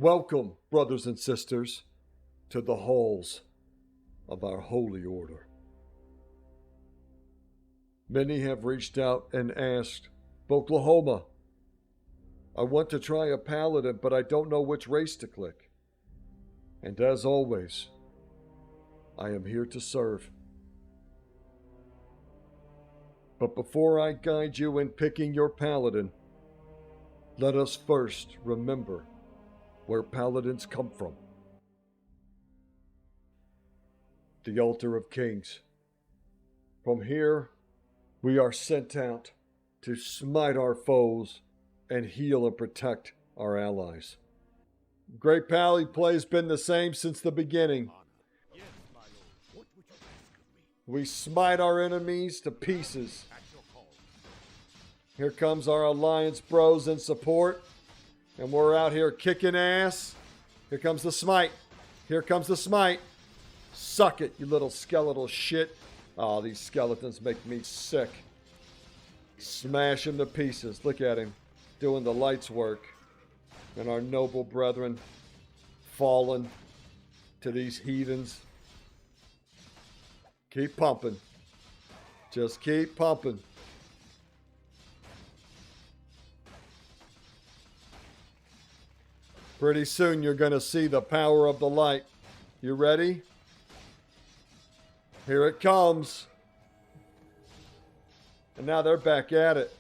Welcome, brothers and sisters, to the halls of our holy order. Many have reached out and asked, Oklahoma, I want to try a paladin, but I don't know which race to click. And as always, I am here to serve. But before I guide you in picking your paladin, let us first remember where paladins come from. The altar of kings. From here, we are sent out to smite our foes and heal and protect our allies. Great Pally play's been the same since the beginning. We smite our enemies to pieces. Here comes our alliance bros in support, and we're out here kicking ass. Here comes the smite. Here comes the smite. Suck it, you little skeletal shit. Oh, these skeletons make me sick. Smash him to pieces. Look at him doing the lights work. And our noble brethren fallen to these heathens. Keep pumping. Just keep pumping. Pretty soon you're going to see the power of the light. You ready? Here it comes. And now they're back at it.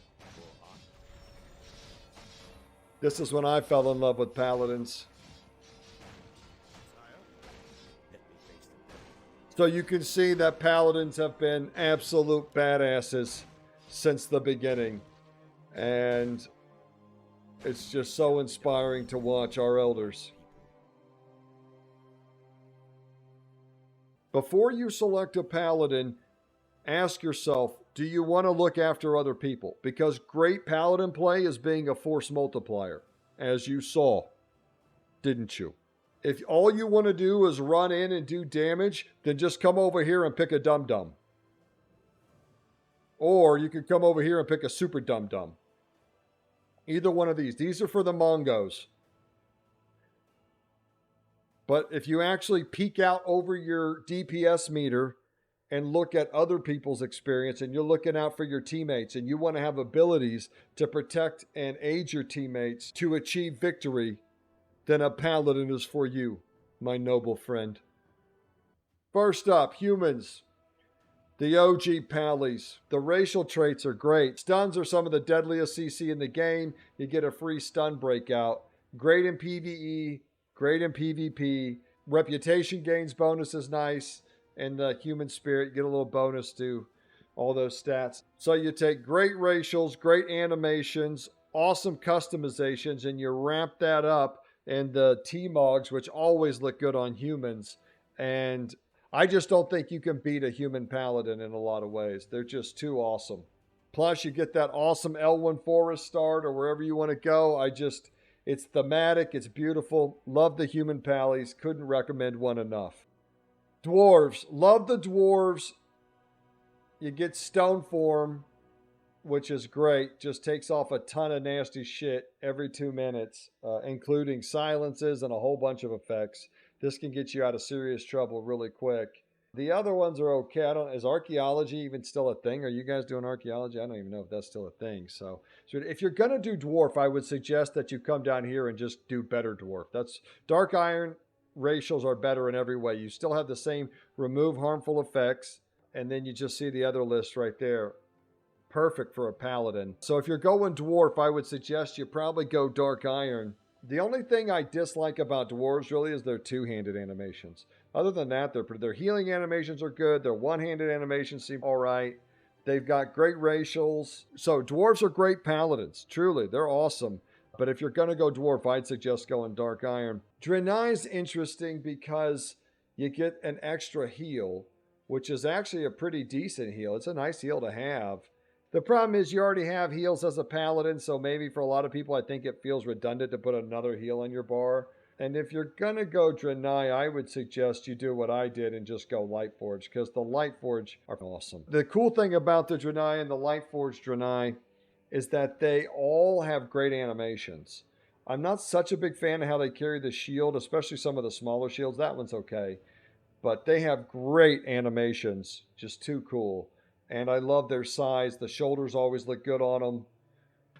This is when I fell in love with paladins. So you can see that paladins have been absolute badasses since the beginning. And it's just so inspiring to watch our elders. Before you select a paladin, ask yourself, do you want to look after other people? Because great paladin play is being a force multiplier, as you saw, didn't you? If all you want to do is run in and do damage, then just come over here and pick a dum-dum. Or you could come over here and pick a super dum-dum. Either one of these. These are for the Mongos. But if you actually peek out over your DPS meter and look at other people's experience, and you're looking out for your teammates, and you want to have abilities to protect and aid your teammates to achieve victory, then a paladin is for you, my noble friend. First up, humans. The OG Pallies. The racial traits are great. Stuns are some of the deadliest CC in the game. You get a free stun breakout. Great in PvE, great in PvP. Reputation gains bonus is nice. And the human spirit, you get a little bonus to all those stats. So you take great racials, great animations, awesome customizations, and you ramp that up in the T-Mogs, which always look good on humans. And I just don't think you can beat a human paladin in a lot of ways. They're just too awesome. Plus, you get that awesome L1 Forest start or wherever you want to go. It's thematic, it's beautiful. Love the human pallies. Couldn't recommend one enough. Dwarves. Love the dwarves. You get stone form, which is great. Just takes off a ton of nasty shit every 2 minutes, including silences and a whole bunch of effects. This can get you out of serious trouble really quick. The other ones are okay. Is archaeology even still a thing? Are you guys doing archaeology? I don't even know if that's still a thing. So if you're going to do dwarf, I would suggest that you come down here and just do better dwarf. That's dark iron racials are better in every way. You still have the same remove harmful effects. And then you just see the other list right there. Perfect for a paladin. So if you're going dwarf, I would suggest you probably go dark iron. The only thing I dislike about dwarves really is their two-handed animations. Other than that, their healing animations are good. Their one-handed animations seem all right. They've got great racials. So dwarves are great paladins. Truly, they're awesome. But if you're going to go dwarf, I'd suggest going dark iron. Draenei is interesting because you get an extra heal, which is actually a pretty decent heal. It's a nice heal to have. The problem is you already have heals as a paladin, so maybe for a lot of people, I think it feels redundant to put another heal on your bar. And if you're going to go Draenei, I would suggest you do what I did and just go Lightforged, because the Lightforged are awesome. The cool thing about the Draenei and the Lightforged Draenei is that they all have great animations. I'm not such a big fan of how they carry the shield, especially some of the smaller shields. That one's okay. But they have great animations, just too cool. And I love their size. The shoulders always look good on them.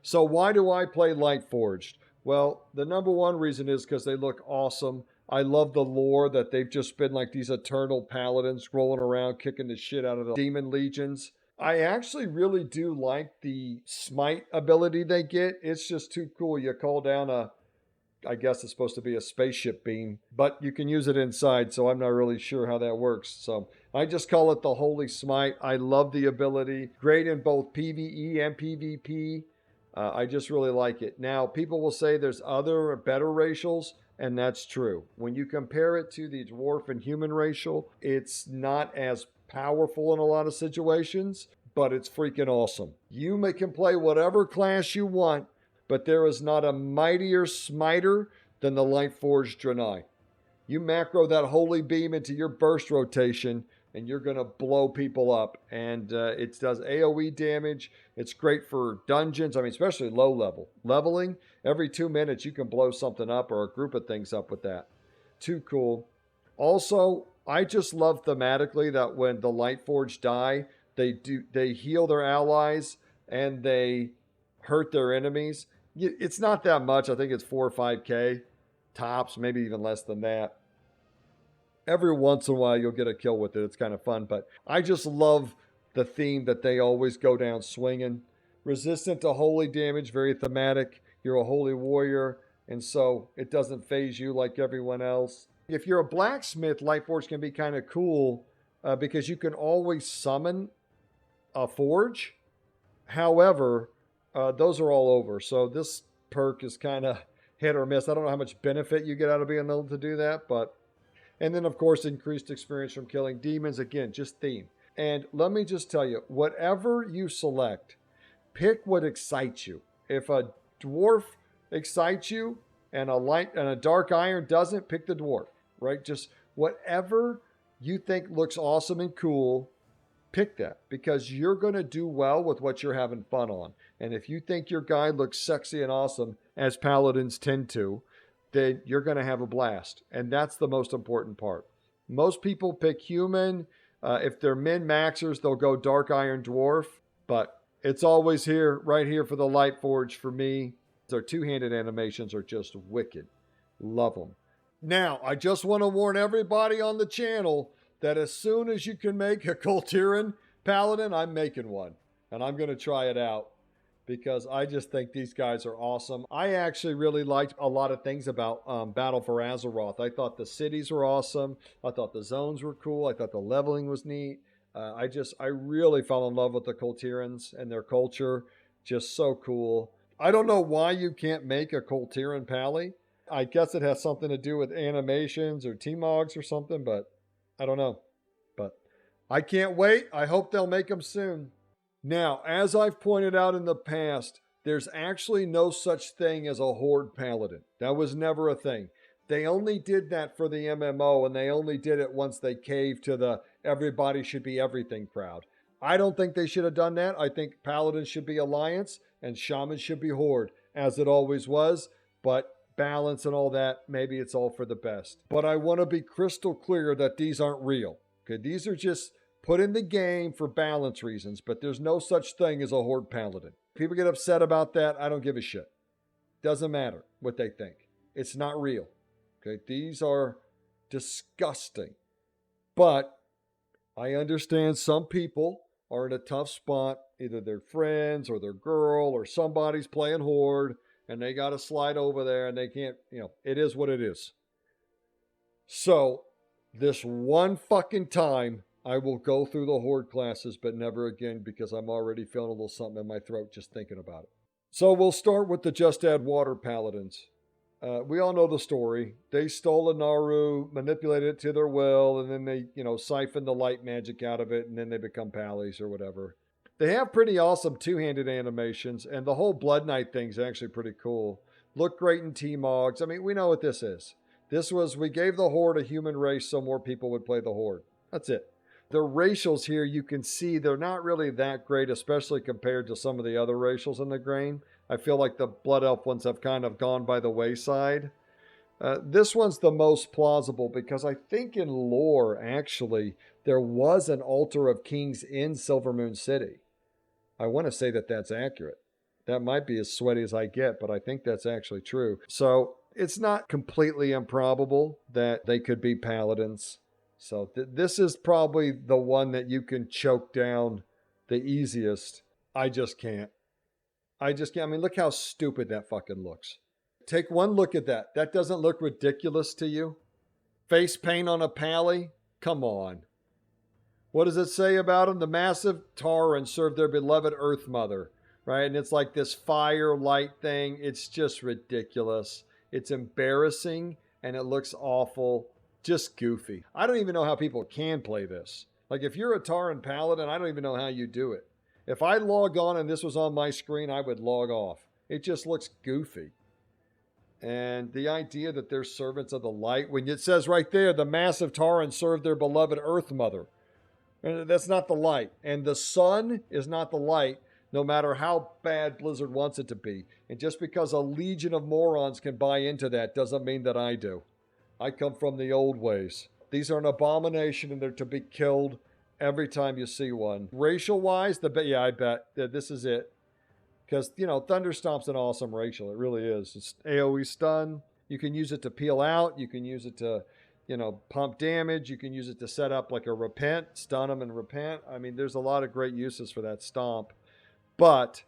So why do I play Lightforged? Well, the number one reason is because they look awesome. I love the lore that they've just been like these eternal paladins rolling around kicking the shit out of the demon legions. I actually really do like the smite ability they get. It's just too cool. You call down I guess it's supposed to be a spaceship beam, but you can use it inside, so I'm not really sure how that works. So I just call it the Holy Smite. I love the ability. Great in both PvE and PvP. I just really like it. Now, people will say there's other better racials, and that's true. When you compare it to the dwarf and human racial, it's not as powerful in a lot of situations, but it's freaking awesome. You can play whatever class you want, but there is not a mightier smiter than the Lightforged Draenei. You macro that holy beam into your burst rotation, and you're going to blow people up. And it does AoE damage. It's great for dungeons. I mean, especially low level. Leveling, every 2 minutes you can blow something up or a group of things up with that. Too cool. Also, I just love thematically that when the Lightforged die, they heal their allies and they hurt their enemies. It's not that much. I think it's 4 or 5k tops, maybe even less than that. Every once in a while you'll get a kill with it. It's kind of fun, but I just love the theme that they always go down swinging. Resistant to holy damage, very thematic. You're a holy warrior, and so it doesn't phase you like everyone else. If you're a blacksmith, Lightforge can be kind of cool because you can always summon a forge. However, those are all over. So this perk is kind of hit or miss. I don't know how much benefit you get out of being able to do that, but... And then, of course, increased experience from killing demons. Again, just theme. And let me just tell you, whatever you select, pick what excites you. If a dwarf excites you and a dark iron doesn't, pick the dwarf, right? Just whatever you think looks awesome and cool, pick that, because you're going to do well with what you're having fun on. And if you think your guy looks sexy and awesome, as paladins tend to, then you're going to have a blast. And that's the most important part. Most people pick human. If they're min-maxers, they'll go dark iron dwarf. But it's always here, right here for the Lightforged for me. Their two-handed animations are just wicked. Love them. Now, I just want to warn everybody on the channel that as soon as you can make a Kultiran Paladin, I'm making one. And I'm going to try it out, because I just think these guys are awesome. I actually really liked a lot of things about Battle for Azeroth. I thought the cities were awesome. I thought the zones were cool. I thought the leveling was neat. I really fell in love with the Kultirans and their culture. Just so cool. I don't know why you can't make a Kultiran Pally. I guess it has something to do with animations or T-Mogs or something, but I don't know. But I can't wait. I hope they'll make them soon. Now, as I've pointed out in the past, there's actually no such thing as a Horde Paladin. That was never a thing. They only did that for the MMO, and they only did it once they caved to the everybody should be everything crowd. I don't think they should have done that. I think Paladins should be Alliance, and Shamans should be Horde, as it always was. But balance and all that, maybe it's all for the best. But I want to be crystal clear that these aren't real. Okay, these are just put in the game for balance reasons, but there's no such thing as a Horde Paladin. People get upset about that. I don't give a shit. Doesn't matter what they think. It's not real. Okay, these are disgusting. But I understand some people are in a tough spot. Either their friends or their girl or somebody's playing Horde and they got to slide over there and they can't, it is what it is. So this one fucking time, I will go through the Horde classes, but never again, because I'm already feeling a little something in my throat just thinking about it. So we'll start with the Just Add Water Paladins. We all know the story. They stole a Naru, manipulated it to their will, and then they, siphoned the light magic out of it, and then they become Pallies or whatever. They have pretty awesome two-handed animations, and the whole Blood Knight thing's actually pretty cool. Look great in T-Mogs. I mean, we know what this is. We gave the Horde a human race so more people would play the Horde. That's it. The racials here, you can see they're not really that great, especially compared to some of the other racials in the game. I feel like the Blood Elf ones have kind of gone by the wayside. This one's the most plausible because I think in lore, actually, there was an Altar of Kings in Silvermoon City. I want to say that that's accurate. That might be as sweaty as I get, but I think that's actually true. So it's not completely improbable that they could be paladins. So this is probably the one that you can choke down the easiest. I just can't. I just can't. I mean, look how stupid that fucking looks. Take one look at that. That doesn't look ridiculous to you? Face paint on a pally? Come on. What does it say about them? The massive Tauren served their beloved Earth Mother, right? And it's like this fire light thing. It's just ridiculous. It's embarrassing and it looks awful. Just goofy. I don't even know how people can play this. Like if you're a Tauren Paladin, I don't even know how you do it. If I logged on and this was on my screen, I would log off. It just looks goofy. And the idea that they're servants of the light, when it says right there, the massive Tauren served their beloved Earth Mother. That's not the light. And the sun is not the light, no matter how bad Blizzard wants it to be. And just because a legion of morons can buy into that doesn't mean that I do. I come from the old ways. These are an abomination and they're to be killed every time you see one. Racial-wise, yeah, I bet that this is it. Because, you know, Thunderstomp's an awesome racial. It really is. It's AoE stun. You can use it to peel out. You can use it to, you know, pump damage. You can use it to set up like a repent, stun them and repent. I mean, there's a lot of great uses for that stomp. But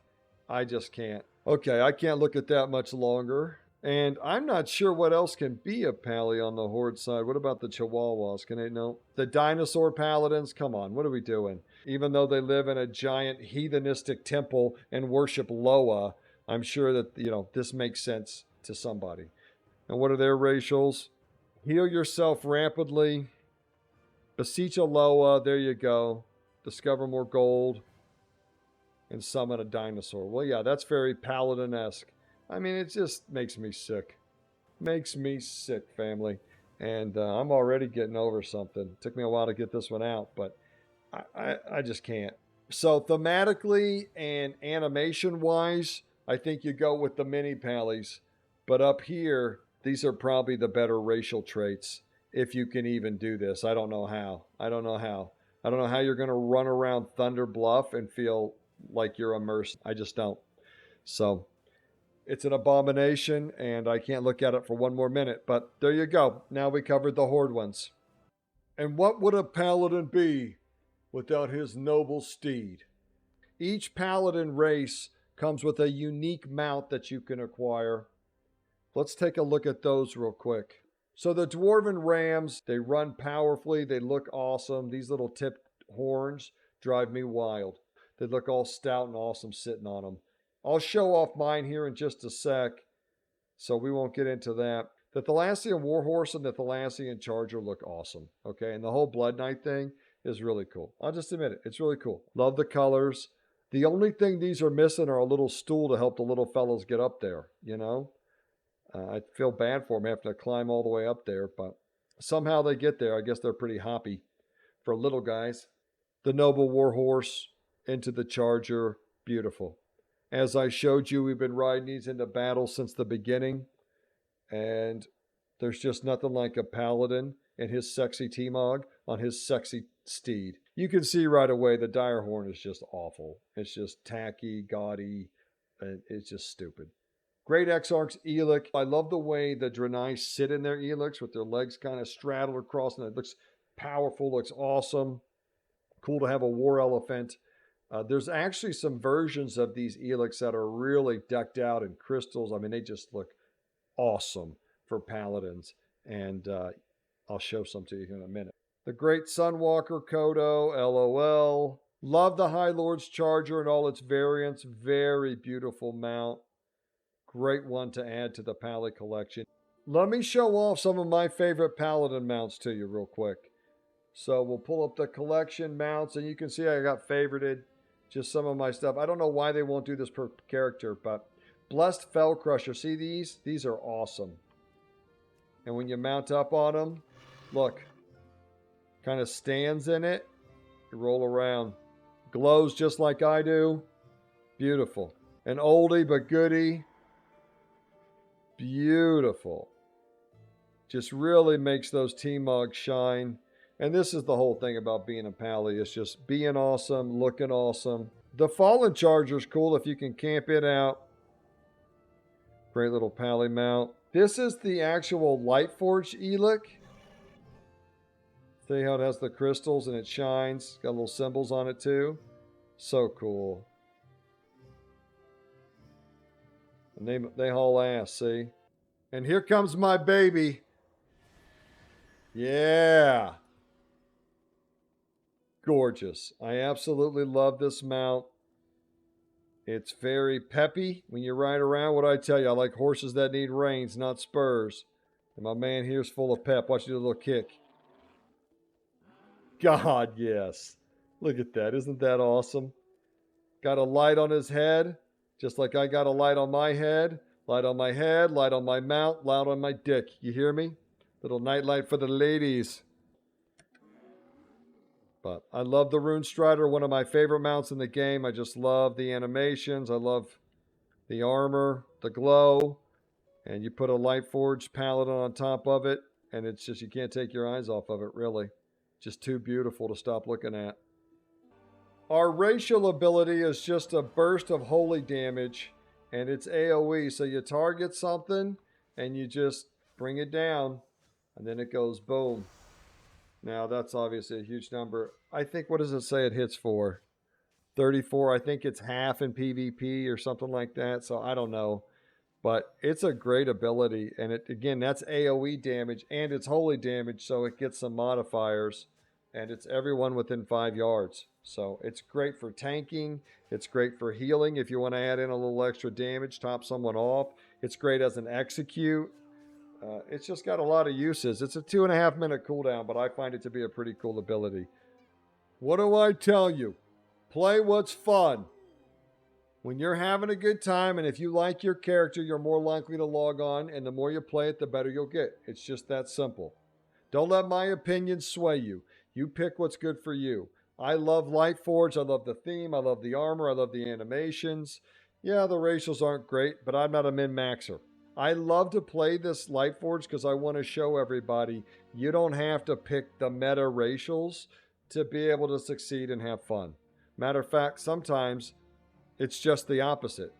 I just can't. Okay, I can't look at that much longer. And I'm not sure what else can be a pally on the Horde side. What about the Chihuahuas? Can they know? The dinosaur paladins? Come on, what are we doing? Even though they live in a giant heathenistic temple and worship Loa, I'm sure that, you know, this makes sense to somebody. And what are their racials? Heal yourself rapidly. Beseech a Loa. There you go. Discover more gold. And summon a dinosaur. Well, yeah, that's very paladin-esque. I mean, it just makes me sick. Makes me sick, family. And I'm already getting over something. It took me a while to get this one out, but I just can't. So thematically and animation-wise, I think you go with the mini pallies. But up here, these are probably the better racial traits, if you can even do this. I don't know how. I don't know how you're going to run around Thunder Bluff and feel like you're immersed. I just don't. So it's an abomination, and I can't look at it for one more minute. But there you go. Now we covered the Horde ones. And what would a paladin be without his noble steed? Each paladin race comes with a unique mount that you can acquire. Let's take a look at those real quick. So the Dwarven Rams, they run powerfully. They look awesome. These little tipped horns drive me wild. They look all stout and awesome sitting on them. I'll show off mine here in just a sec, so we won't get into that. The Thalassian Warhorse and the Thalassian Charger look awesome, okay? And the whole Blood Knight thing is really cool. I'll just admit it. It's really cool. Love the colors. The only thing these are missing are a little stool to help the little fellows get up there, you know? I feel bad for them having to climb all the way up there, but somehow they get there. I guess they're pretty hoppy for little guys. The Noble Warhorse into the Charger, beautiful. As I showed you, we've been riding these into battle since the beginning. And there's just nothing like a paladin and his sexy T-Mog on his sexy steed. You can see right away the Direhorn is just awful. It's just tacky, gaudy, and it's just stupid. Great Exarchs, Elix. I love the way the Draenei sit in their Elix with their legs kind of straddled across, and it looks powerful, looks awesome. Cool to have a war elephant. There's actually some versions of these Elix that are really decked out in crystals. I mean, they just look awesome for paladins. And I'll show some to you in a minute. The Great Sunwalker Kodo, LOL. Love the High Lord's Charger and all its variants. Very beautiful mount. Great one to add to the Pally collection. Let me show off some of my favorite paladin mounts to you real quick. So we'll pull up the collection mounts, and you can see I got favorited. Just some of my stuff. I don't know why they won't do this per character, but Blessed Fell Crusher. See these? These are awesome. And when you mount up on them, look. Kind of stands in it. You roll around. Glows just like I do. Beautiful. An oldie but goodie. Beautiful. Just really makes those T-Mogs shine. And this is the whole thing about being a Pally. It's just being awesome, looking awesome. The Fallen Charger's cool if you can camp it out. Great little Pally mount. This is the actual Lightforged Elic. See how it has the crystals and it shines. Got little symbols on it too. So cool. And they haul ass, see? And here comes my baby. Yeah. Gorgeous. I absolutely love this mount. It's very peppy when you ride around. What do I tell you? I like horses that need reins, not spurs. And my man here's full of pep. Watch you do a little kick. God, yes. Look at that. Isn't that awesome? Got a light on his head, just like I got a light on my head. Light on my head, light on my mount, light on my dick. You hear me? Little nightlight for the ladies. But I love the Rune Strider, one of my favorite mounts in the game. I just love the animations. I love the armor, the glow. And you put a Lightforged Paladin on top of it, and it's just, you can't take your eyes off of it, really. Just too beautiful to stop looking at. Our racial ability is just a burst of holy damage, and it's AoE. So you target something, and you just bring it down, and then it goes boom. Now, that's obviously a huge number. I think, what does it say it hits for? 34. I think it's half in PvP or something like that, so I don't know. But it's a great ability, and it, again, that's AoE damage, and it's holy damage, so it gets some modifiers, and it's everyone within 5 yards. So it's great for tanking. It's great for healing if you want to add in a little extra damage, top someone off. It's great as an execute. It's just got a lot of uses. It's a 2.5 minute cooldown, but I find it to be a pretty cool ability. What do I tell you? Play what's fun. When you're having a good time, and if you like your character, you're more likely to log on, and the more you play it, the better you'll get. It's just that simple. Don't let my opinions sway you. You pick what's good for you. I love Lightforged. I love the theme. I love the armor. I love the animations. Yeah, the racials aren't great, but I'm not a min-maxer. I love to play this Lightforged because I want to show everybody you don't have to pick the meta racials to be able to succeed and have fun. Matter of fact, sometimes it's just the opposite.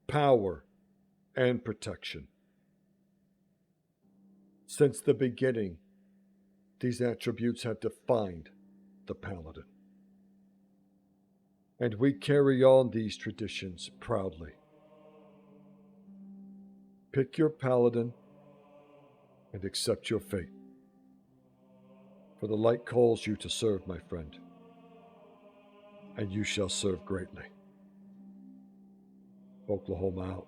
Power and protection. Since the beginning, these attributes have defined the Paladin. And we carry on these traditions proudly. Pick your Paladin and accept your fate. For the light calls you to serve, my friend, and you shall serve greatly. Oklahoma out.